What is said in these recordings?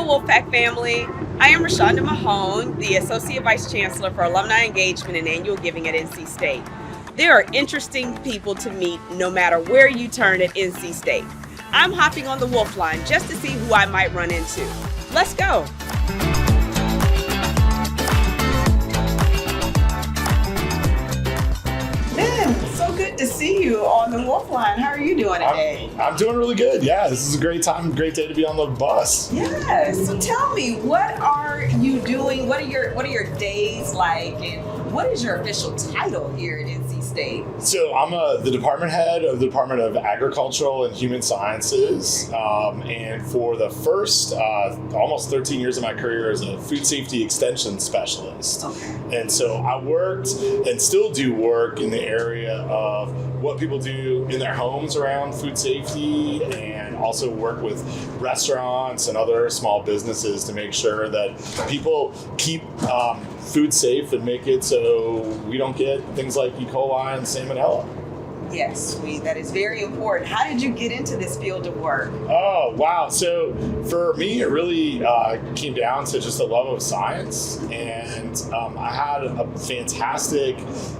Hello, Wolfpack family. I am Reshunda Mahone, the Associate Vice Chancellor for Alumni Engagement and Annual Giving at NC State. There are interesting people to meet no matter where you turn at NC State. I'm hopping on the Wolfline just to see who I might run into. Let's go. Ben, so good to see you on the Wolfline. How are you doing today? I'm doing really good. Yeah, this is a great day to be on the bus. Yes. So tell me, what are you doing? What are your days like, and what is your official title here at NC State? So I'm the department head of the Department of Agricultural and Human Sciences, and for the first almost 13 years of my career as a food safety extension specialist. Okay. And so I worked and still do work in the area of what people do in their homes around food safety, and also work with restaurants and other small businesses to make sure that people keep food safe and make it so we don't get things like E. coli and salmonella. Yes, that is very important. How did you get into this field of work? Oh, wow. So for me, it really came down to just a love of science. And I had a fantastic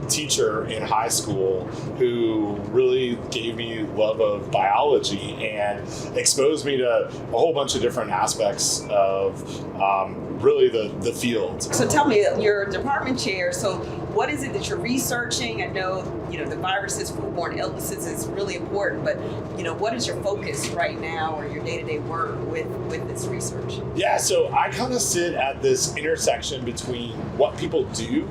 teacher in high school who really gave me love of biology and exposed me to a whole bunch of different aspects of really the field. So tell me, you're department chair, so what is it that you're researching? I know, the viruses, foodborne illnesses is really important, but, what is your focus right now or your day-to-day work with this research? Yeah, so I kind of sit at this intersection between what people do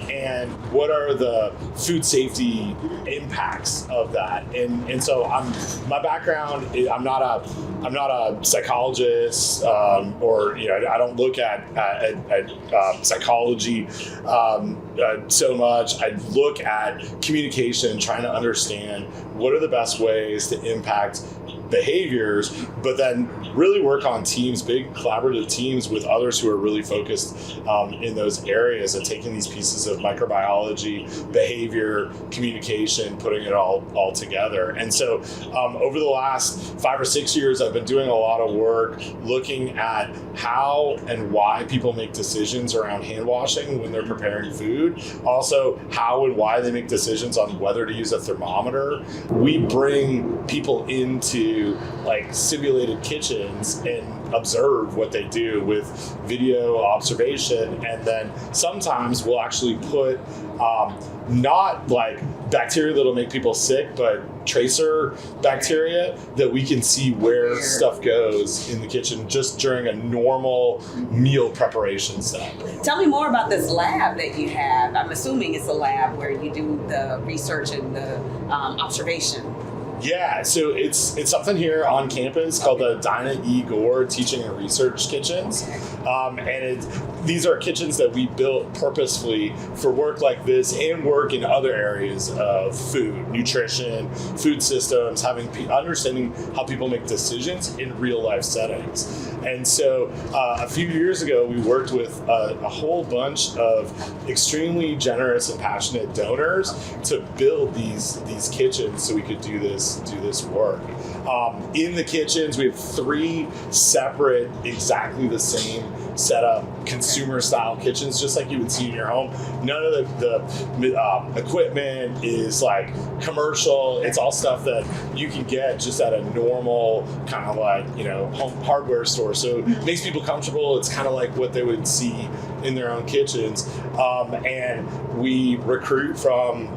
and what are the food safety impacts of that. And so my background, I'm not a psychologist, or I don't look at psychology so much. I look at communication, trying to understand what are the best ways to impact behaviors, but then really work on teams, big collaborative teams with others who are really focused in those areas and taking these pieces of microbiology, behavior, communication, putting it all together. And so over the last 5 or 6 years, I've been doing a lot of work looking at how and why people make decisions around hand washing when they're preparing food. Also, how and why they make decisions on whether to use a thermometer. We bring people into simulated kitchens and observe what they do with video observation, and then sometimes we'll actually put not like bacteria that'll make people sick, but tracer bacteria that we can see where stuff goes in the kitchen just during a normal meal preparation step. Tell me more about this lab that you have. I'm assuming it's a lab where you do the research and the observation. Yeah, so it's something here on campus called the Dinah E. Gore Teaching and Research Kitchens. These are kitchens that we built purposefully for work like this and work in other areas of food, nutrition, food systems, understanding how people make decisions in real life settings. And so a few years ago, we worked with a whole bunch of extremely generous and passionate donors to build these kitchens so we could do this work. In the kitchens, we have 3 separate, exactly the same setup, consumer style kitchens, just like you would see in your home. None of the equipment is like commercial. It's all stuff that you can get just at a normal kind of home hardware store. So it makes people comfortable. It's kind of like what they would see in their own kitchens. And we recruit from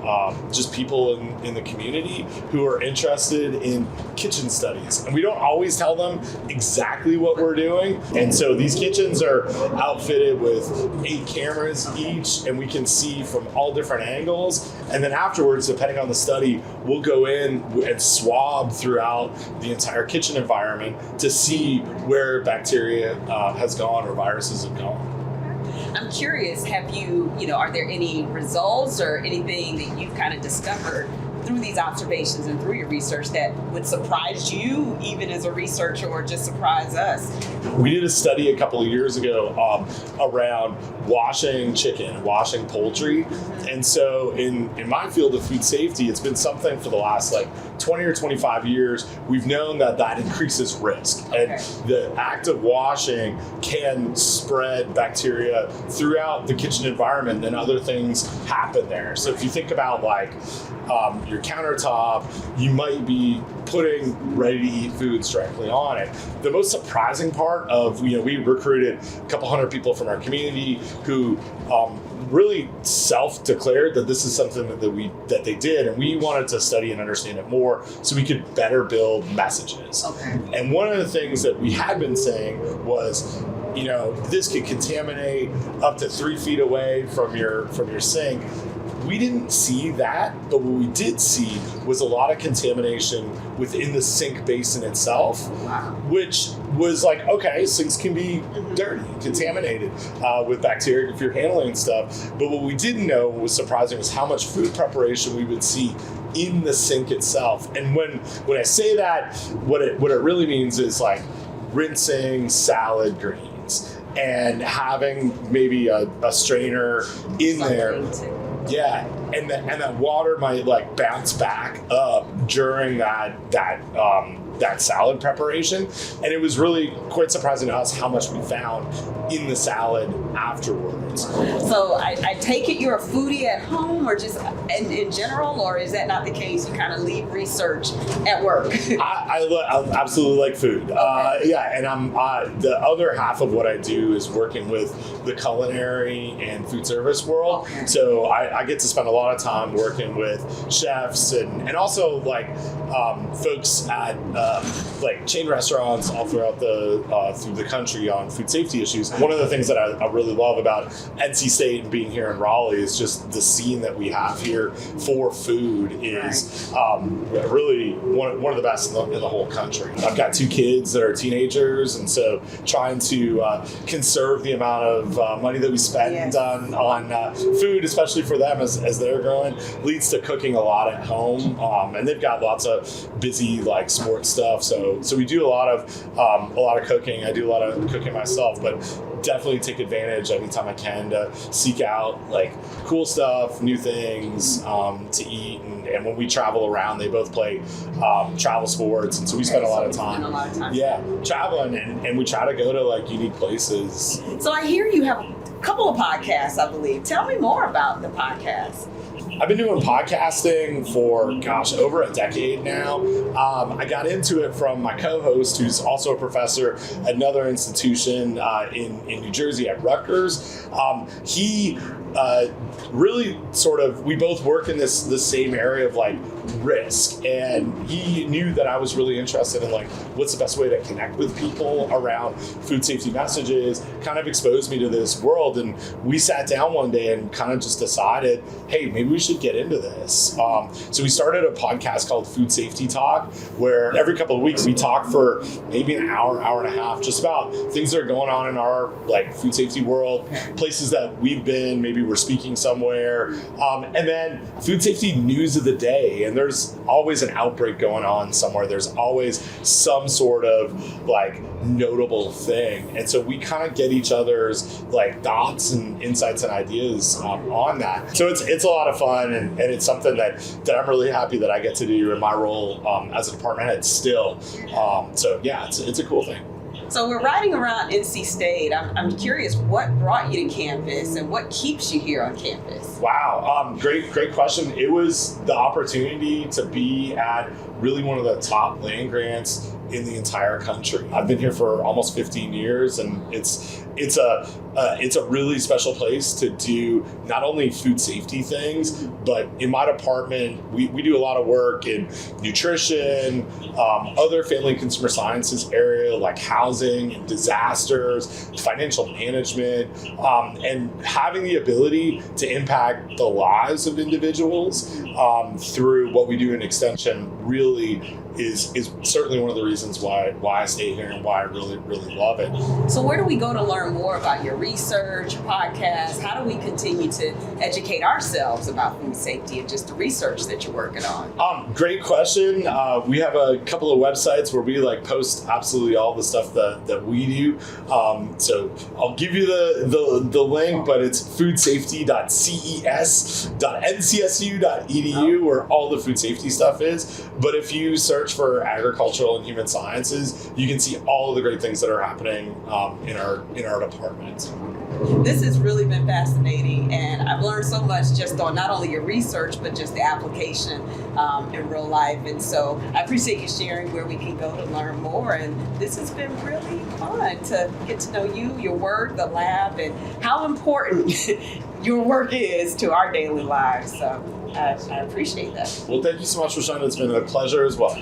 just people in the community who are interested in kitchen studies. And we don't always tell them exactly what we're doing. And so these kitchens are outfitted with 8 cameras each, and we can see from all different angles. And then afterwards, depending on the study, we'll go in and swab throughout the entire kitchen environment to see where bacteria has gone or viruses have gone. I'm curious, are there any results or anything that you've kind of discovered through these observations and through your research that would surprise you even as a researcher or just surprise us? We did a study a couple of years ago around washing chicken, washing poultry. And so in my field of food safety, it's been something for the last 20 or 25 years, we've known that increases risk. Okay. And the act of washing can spread bacteria throughout the kitchen environment, and other things happen there. So if you think about like your countertop, you might be putting ready-to-eat foods directly on it. The most surprising part of, we recruited a couple hundred people from our community who really self-declared that this is something that they did, and we wanted to study and understand it more so we could better build messages. Okay. And one of the things that we had been saying was, this could contaminate up to 3 feet away from your sink. We didn't see that, but what we did see was a lot of contamination within the sink basin itself, Wow. which was like, okay, sinks can be dirty, contaminated with bacteria if you're handling stuff. But what we didn't know, what was surprising, was how much food preparation we would see in the sink itself. And when I say that, what it really means is like rinsing salad greens and having maybe a strainer in there. Yeah, and that water might like bounce back up during that salad preparation, and it was really quite surprising to us how much we found in the salad afterwards. So I take it you're a foodie at home, or just in general, or is that not the case? You kind of leave research at work. I absolutely like food. Okay. And I'm the other half of what I do is working with the culinary and food service world. Okay. So I get to spend a lot of time working with chefs and also like folks at like chain restaurants all throughout through the country on food safety issues. One of the things that I really love about NC State and being here in Raleigh is just the scene that we have here for food is really one of the best in the whole country. I've got 2 kids that are teenagers, and so trying to conserve the amount of money that we spend on food, especially for them as they're growing, leads to cooking a lot at home. And they've got lots of busy like sports stuff, so we do a lot of cooking. I do a lot of cooking myself, but definitely take advantage anytime I can to seek out like cool stuff, new things to eat. And when we travel around, they both play travel sports, and so we spend a lot of time. Traveling, and we try to go to like unique places. So I hear you have a couple of podcasts, I believe. Tell me more about the podcast. I've been doing podcasting for, over a decade now. I got into it from my co-host, who's also a professor at another institution in New Jersey at Rutgers. He really we both work in this same area of like risk, and he knew that I was really interested in like what's the best way to connect with people around food safety messages, kind of exposed me to this world. And we sat down one day and kind of just decided, hey, maybe we should get into this. So we started a podcast called Food Safety Talk, where every couple of weeks we talk for maybe an hour and a half, just about things that are going on in our like food safety world, places that we've been, maybe we're speaking somewhere, and then food safety news of the day. And there's always an outbreak going on somewhere. There's always some sort of like notable thing. And so we kind of get each other's like thoughts and insights and ideas on that. So it's a lot of fun, and it's something that I'm really happy that I get to do in my role as a department head still. So yeah, it's a cool thing. So we're riding around NC State. I'm curious, what brought you to campus and what keeps you here on campus? Wow, great question. It was the opportunity to be at really one of the top land grants in the entire country. I've been here for almost 15 years, and it's a really special place to do not only food safety things, but in my department, we do a lot of work in nutrition, other family and consumer sciences area like housing and disasters, financial management, and having the ability to impact the lives of individuals through what we do in extension really is certainly one of the reasons why I stay here and why I really, really love it. So where do we go to learn more about your research, your podcast? How do we continue to educate ourselves about food safety and just the research that you're working on? Great question. We have a couple of websites where we like post absolutely all the stuff that we do. So I'll give you the link, but it's foodsafety.ces.ncsu.edu. EDU where all the food safety stuff is. But if you search for agricultural and human sciences, you can see all of the great things that are happening in our department. This has really been fascinating, and I've learned so much just on not only your research, but just the application in real life. And so I appreciate you sharing where we can go to learn more. And this has been really fun to get to know you, your work, the lab, and how important your work is to our daily lives. So I appreciate that. Well, thank you so much, Reshunda. It's been a pleasure as well.